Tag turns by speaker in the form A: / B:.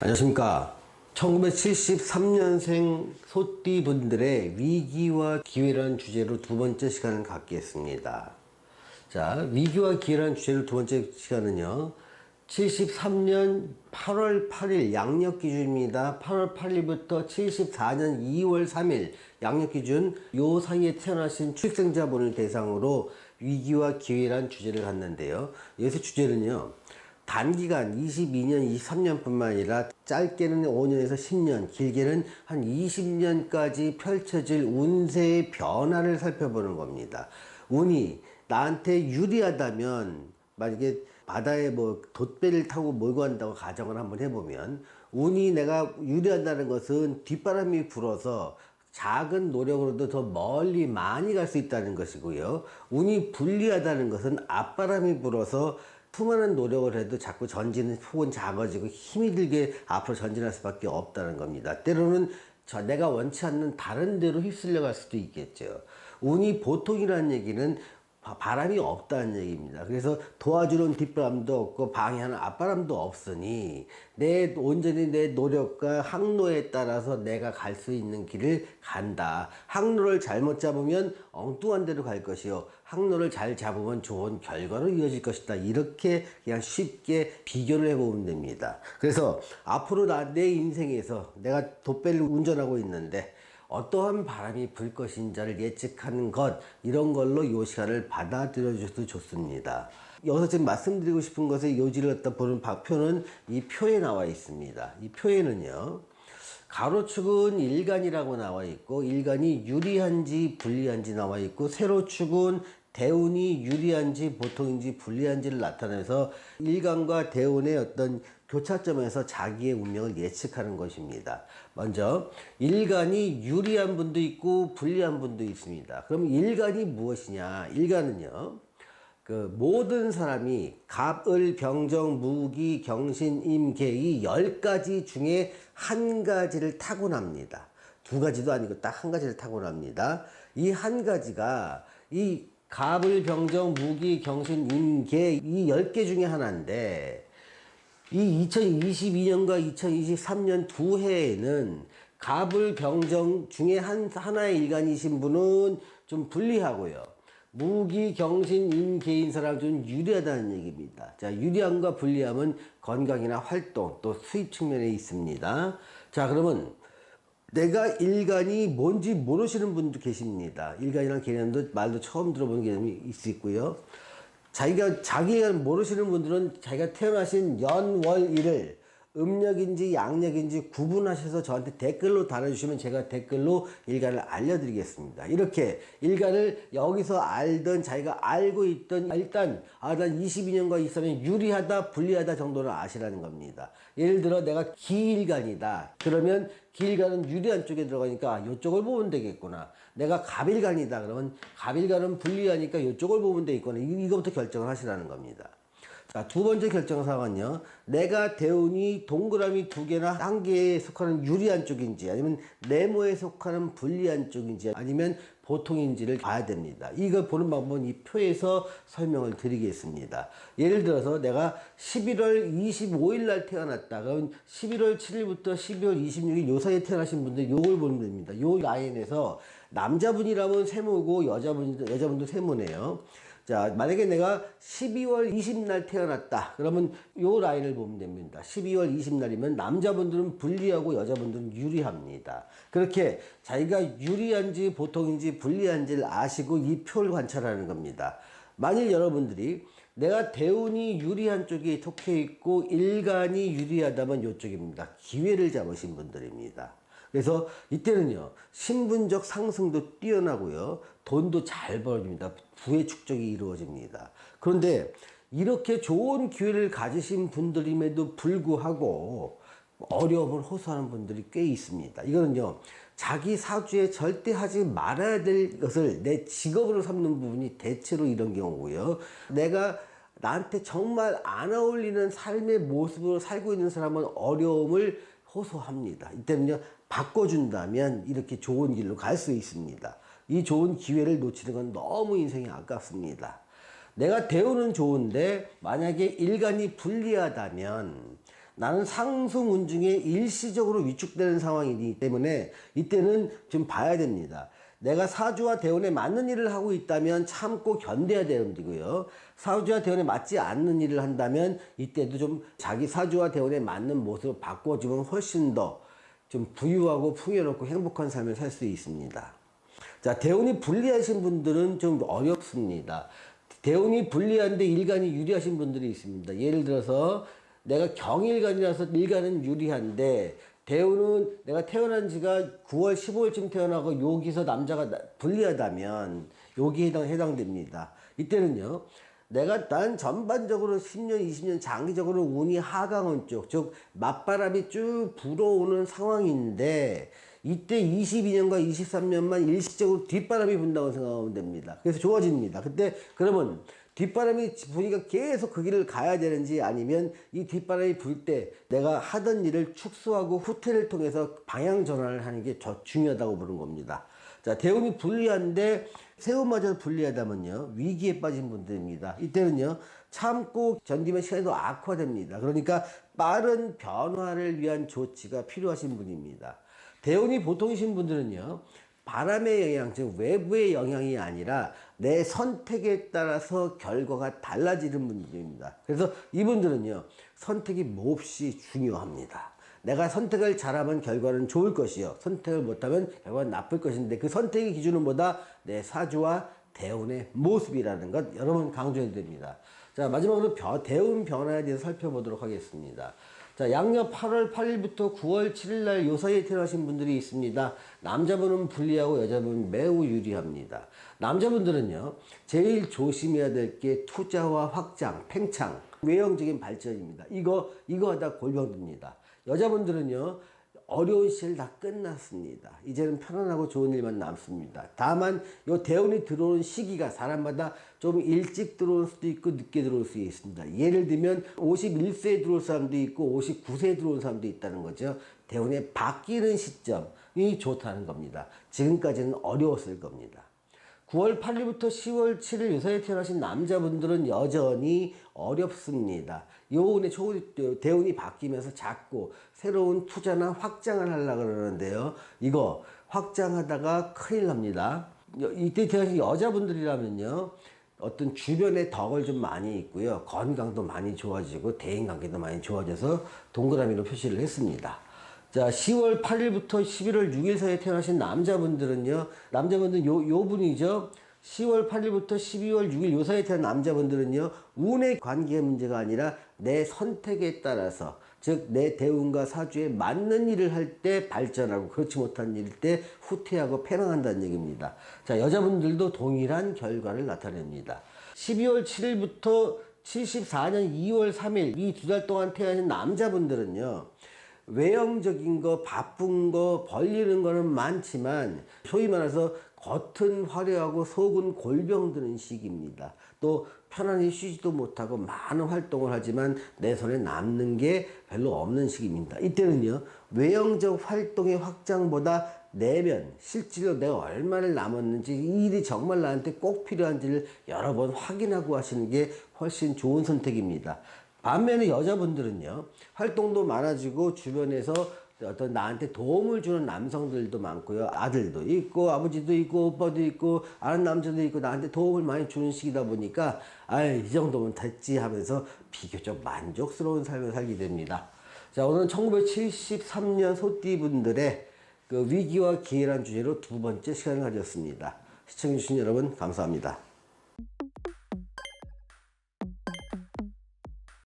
A: 안녕하십니까. 1973년생 소띠분들의 위기와 기회라는 주제로 두 번째 시간을 갖겠습니다. 자, 위기와 기회라는 주제로 두 번째 시간은요, 73년 8월 8일 양력 기준입니다. 8월 8일부터 74년 2월 3일 양력 기준 요 사이에 태어나신 출생자분을 대상으로 위기와 기회라는 주제를 갖는데요. 여기서 주제는요, 단기간 22년, 23년뿐만 아니라 짧게는 5년에서 10년, 길게는 한 20년까지 펼쳐질 운세의 변화를 살펴보는 겁니다. 운이 나한테 유리하다면, 만약에 바다에 뭐 돛배를 타고 몰고 간다고 가정을 한번 해보면, 운이 내가 유리하다는 것은 뒷바람이 불어서 작은 노력으로도 더 멀리 많이 갈 수 있다는 것이고요. 운이 불리하다는 것은 앞바람이 불어서 수많은 노력을 해도 자꾸 전진은 폭은 작아지고 힘이 들게 앞으로 전진할 수밖에 없다는 겁니다. 때로는 내가 원치 않는 다른 데로 휩쓸려 갈 수도 있겠죠. 운이 보통이라는 얘기는 바람이 없다는 얘기입니다. 그래서 도와주는 뒷바람도 없고 방해하는 앞바람도 없으니 온전히 내 노력과 항로에 따라서 내가 갈 수 있는 길을 간다. 항로를 잘못 잡으면 엉뚱한 데로 갈 것이요, 항로를 잘 잡으면 좋은 결과로 이어질 것이다. 이렇게 그냥 쉽게 비교를 해보면 됩니다. 그래서 앞으로 내 인생에서 내가 돛배를 운전하고 있는데 어떠한 바람이 불 것인지를 예측하는 것, 이런 걸로 요 시간을 받아들여 주셔도 좋습니다. 여기서 지금 말씀드리고 싶은 것의 요지를 갖다 보는 표는 이 표에 나와 있습니다. 이 표에는요, 가로축은 일간이라고 나와 있고, 일간이 유리한지 불리한지 나와 있고, 세로축은 대운이 유리한지 보통인지 불리한지를 나타내서 일간과 대운의 어떤 교차점에서 자기의 운명을 예측하는 것입니다. 먼저 일간이 유리한 분도 있고 불리한 분도 있습니다. 그럼 일간이 무엇이냐? 일간은요, 모든 사람이 갑을, 병정, 무기, 경신, 임, 계 이 10가지 중에 한 가지를 타고납니다. 두 가지도 아니고 딱 한 가지를 타고납니다. 이 한 가지가 이 갑을, 병정, 무기, 경신, 임, 계 이 10개 중에 하나인데, 이 2022년과 2023년 두 해에는 갑을, 병정 중에 하나의 일간이신 분은 좀 불리하고요, 무기, 경신, 임, 계인 사람 좀 유리하다는 얘기입니다. 자, 유리함과 불리함은 건강이나 활동 또 수입 측면에 있습니다. 자, 그러면 내가 일간이 뭔지 모르시는 분도 계십니다. 일간이라는 개념도 말도 처음 들어보는 개념이 있고요. 자기가 모르시는 분들은 자기가 태어나신 연, 월, 일을 음력인지 양력인지 구분하셔서 저한테 댓글로 달아주시면 제가 댓글로 일간을 알려드리겠습니다. 이렇게 일간을 여기서 알던, 자기가 알고 있던, 일단 난 22년과 23년 유리하다 불리하다 정도는 아시라는 겁니다. 예를 들어 내가 기일간이다 그러면 기일간은 유리한 쪽에 들어가니까 이쪽을 보면 되겠구나. 내가 갑일간이다 그러면 갑일간은 불리하니까 이쪽을 보면 되겠구나. 이거부터 결정을 하시라는 겁니다. 자, 두 번째 결정사항은요, 내가 대운이 동그라미 두 개나 한 개에 속하는 유리한 쪽인지 아니면 네모에 속하는 불리한 쪽인지 아니면 보통인지를 봐야 됩니다. 이걸 보는 방법은 이 표에서 설명을 드리겠습니다. 예를 들어서 내가 11월 25일 날 태어났다 그러면 11월 7일부터 12월 26일 요 사이에 태어나신 분들 요걸 보면 됩니다. 요 라인에서 남자분이라면 세모고 여자분도 세모네요. 자, 만약에 내가 12월 20날 태어났다 그러면 요 라인을 보면 됩니다. 12월 20날이면 남자분들은 불리하고 여자분들은 유리합니다. 그렇게 자기가 유리한지 보통인지 불리한지를 아시고 이 표를 관찰하는 겁니다. 만일 여러분들이 내가 대운이 유리한 쪽에 속해 있고 일간이 유리하다면 이쪽입니다. 기회를 잡으신 분들입니다. 그래서 이때는요, 신분적 상승도 뛰어나고요, 돈도 잘 벌어집니다. 부의 축적이 이루어집니다. 그런데 이렇게 좋은 기회를 가지신 분들임에도 불구하고 어려움을 호소하는 분들이 꽤 있습니다. 이거는요, 자기 사주에 절대 하지 말아야 될 것을 내 직업으로 삼는 부분이 대체로 이런 경우고요. 나한테 정말 안 어울리는 삶의 모습으로 살고 있는 사람은 어려움을 호소합니다. 이때는요, 바꿔준다면 이렇게 좋은 길로 갈 수 있습니다. 이 좋은 기회를 놓치는 건 너무 인생이 아깝습니다. 내가 대우는 좋은데 만약에 일간이 불리하다면 나는 상승운 중에 일시적으로 위축되는 상황이기 때문에 이때는 좀 봐야 됩니다. 내가 사주와 대운에 맞는 일을 하고 있다면 참고 견뎌야 되는 거고요. 사주와 대운에 맞지 않는 일을 한다면 이때도 좀 자기 사주와 대운에 맞는 모습을 바꿔주면 훨씬 더 좀 부유하고 풍요롭고 행복한 삶을 살 수 있습니다. 자, 대운이 불리하신 분들은 좀 어렵습니다. 대운이 불리한데 일간이 유리하신 분들이 있습니다. 예를 들어서 내가 경일간이라서 일간은 유리한데 대운은 내가 태어난 지가 9월 15일쯤 태어나고 여기서 남자가 불리하다면 여기에 해당됩니다. 이때는요, 난 전반적으로 10년, 20년 장기적으로 운이 하강운 쪽, 즉 맞바람이 쭉 불어오는 상황인데 이때 22년과 23년만 일시적으로 뒷바람이 분다고 생각하면 됩니다. 그래서 좋아집니다. 그러면 뒷바람이 부니까 계속 그 길을 가야 되는지 아니면 이 뒷바람이 불 때 내가 하던 일을 축소하고 후퇴를 통해서 방향 전환을 하는 게 더 중요하다고 보는 겁니다. 자, 대운이 불리한데 세운마저 불리하다면요, 위기에 빠진 분들입니다. 이때는요, 참고 견디면 시간이 더 악화됩니다. 그러니까 빠른 변화를 위한 조치가 필요하신 분입니다. 대운이 보통이신 분들은요, 바람의 영향, 즉 외부의 영향이 아니라 내 선택에 따라서 결과가 달라지는 분들입니다. 그래서 이분들은요, 선택이 몹시 중요합니다. 내가 선택을 잘하면 결과는 좋을 것이요, 선택을 못하면 결과는 나쁠 것인데 그 선택의 기준은 뭐다? 내 사주와 대운의 모습이라는 것 여러 번 강조해야 됩니다. 자, 마지막으로 대운 변화에 대해서 살펴보도록 하겠습니다. 자, 양력 8월 8일부터 9월 7일 날 요 사이에 태어나신 분들이 있습니다. 남자분은 불리하고 여자분은 매우 유리합니다. 남자분들은요, 제일 조심해야 될 게 투자와 확장, 팽창, 외형적인 발전입니다. 이거 하다 골병듭니다. 여자분들은요, 어려운 시절 다 끝났습니다. 이제는 편안하고 좋은 일만 남습니다. 다만 요 대운이 들어오는 시기가 사람마다 좀 일찍 들어올 수도 있고 늦게 들어올 수 있습니다. 예를 들면 51세에 들어올 사람도 있고 59세에 들어온 사람도 있다는 거죠. 대운이 바뀌는 시점이 좋다는 겁니다. 지금까지는 어려웠을 겁니다. 9월 8일부터 10월 7일 요 사이에 태어나신 남자분들은 여전히 어렵습니다. 요운의 대운이 바뀌면서 자꾸 새로운 투자나 확장을 하려고 그러는데요, 이거 확장하다가 큰일 납니다. 이때 태어나신 여자분들이라면요, 어떤 주변에 덕을 좀 많이 있고요, 건강도 많이 좋아지고 대인관계도 많이 좋아져서 동그라미로 표시를 했습니다. 자, 10월 8일부터 11월 6일 사이에 태어나신 남자분들은요, 남자분들은 요 분이죠. 10월 8일부터 12월 6일 요 사이에 태어난 남자분들은요, 운의 관계의 문제가 아니라 내 선택에 따라서, 즉 내 대운과 사주에 맞는 일을 할 때 발전하고 그렇지 못한 일일 때 후퇴하고 패망한다는 얘기입니다. 자, 여자분들도 동일한 결과를 나타냅니다. 12월 7일부터 74년 2월 3일 이 두 달 동안 태어나신 남자분들은요, 외형적인 거, 바쁜 거, 벌리는 거는 많지만 소위 말해서 겉은 화려하고 속은 골병드는 시기입니다. 또 편안히 쉬지도 못하고 많은 활동을 하지만 내 손에 남는 게 별로 없는 시기입니다. 이때는요, 외형적 활동의 확장보다 내면, 실제로 내가 얼마를 남았는지, 이 일이 정말 나한테 꼭 필요한지를 여러 번 확인하고 하시는 게 훨씬 좋은 선택입니다. 반면에 여자분들은요, 활동도 많아지고 주변에서 어떤 나한테 도움을 주는 남성들도 많고요, 아들도 있고 아버지도 있고 오빠도 있고 아는 남자도 있고 나한테 도움을 많이 주는 시기다 보니까 이 정도면 됐지 하면서 비교적 만족스러운 삶을 살게 됩니다. 자, 오늘은 1973년 소띠분들의 그 위기와 기회란 주제로 두 번째 시간을 가졌습니다. 시청해주신 여러분 감사합니다.